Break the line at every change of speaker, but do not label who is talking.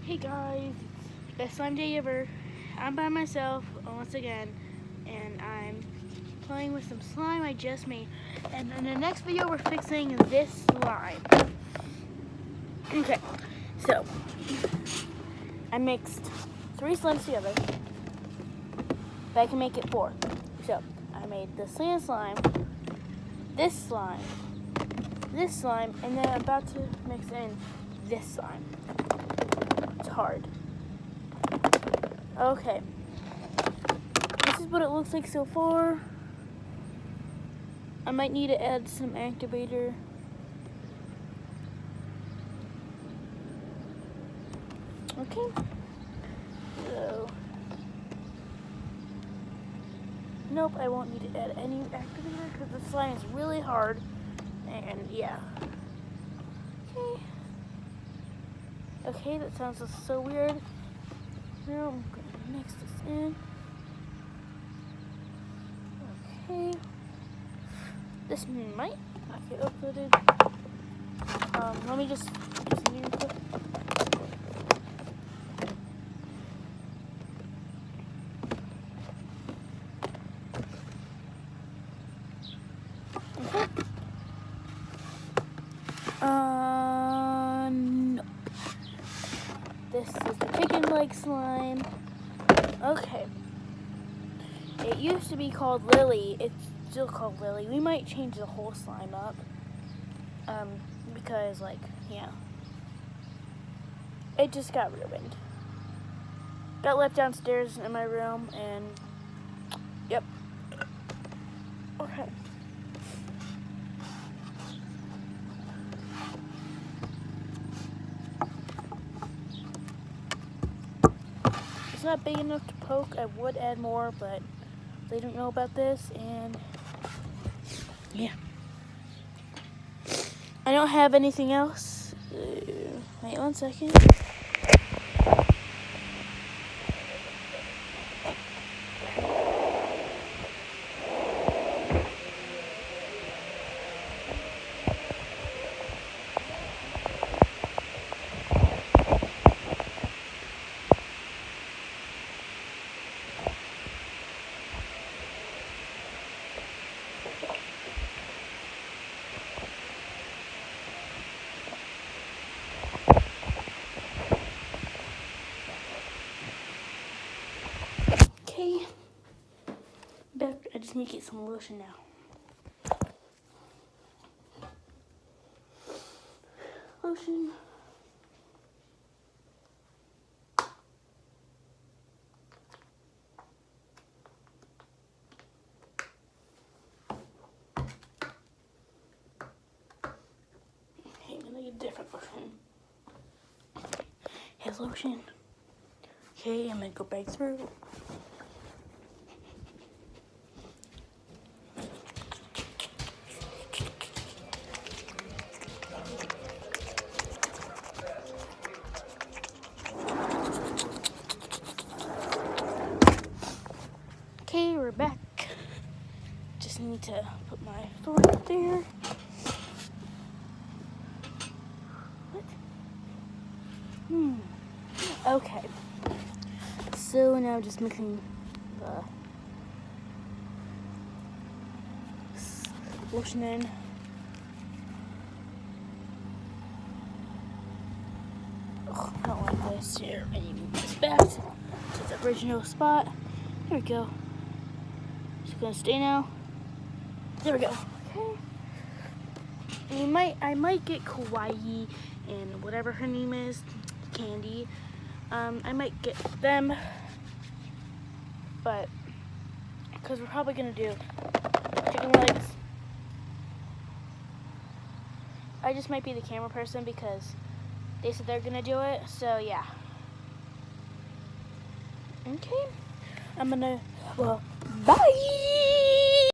Hey guys, best slime day ever. I'm by myself once again, and I'm playing with some slime I just made. And in the next video, we're fixing this slime. Okay, so I mixed 3 slimes together, but I can make it 4. So I made the sand slime, this slime, and then I'm about to mix in this slime. It's hard. Okay. This is what it looks like so far. I might need to add some activator. Okay. So. Nope, I won't need to add any activator because the slime is really hard. And yeah. Okay. Okay, that sounds so weird. Now I'm gonna mix this in. Okay. This might not get uploaded. Let me just mute it. Okay. No. This is the chicken leg slime. Okay. It used to be called Lily. It's still called Lily. We might change the whole slime up. Because, like, yeah. It just got ruined. Got left downstairs in my room, and, yep. Okay. It's not big enough to poke. I would add more, but they don't know about this, and yeah. I don't have anything else. Wait 1 second. Okay. I just need to get some lotion now. Lotion. Okay, I'm gonna get a different lotion. Here's lotion. Okay, I'm gonna go back through. Okay, we're back. Just need to put my phone up there. What? Okay. So now just mixing the lotion in. Oh, I don't like this here. I need to move this back to the original spot. There we go. It's gonna stay now. There we go. Okay. I might get Kawaii and whatever her name is, Candy. I might get them, but because we're probably gonna do chicken legs. I just might be the camera person because they said they're gonna do it. So yeah. Okay. Well, bye.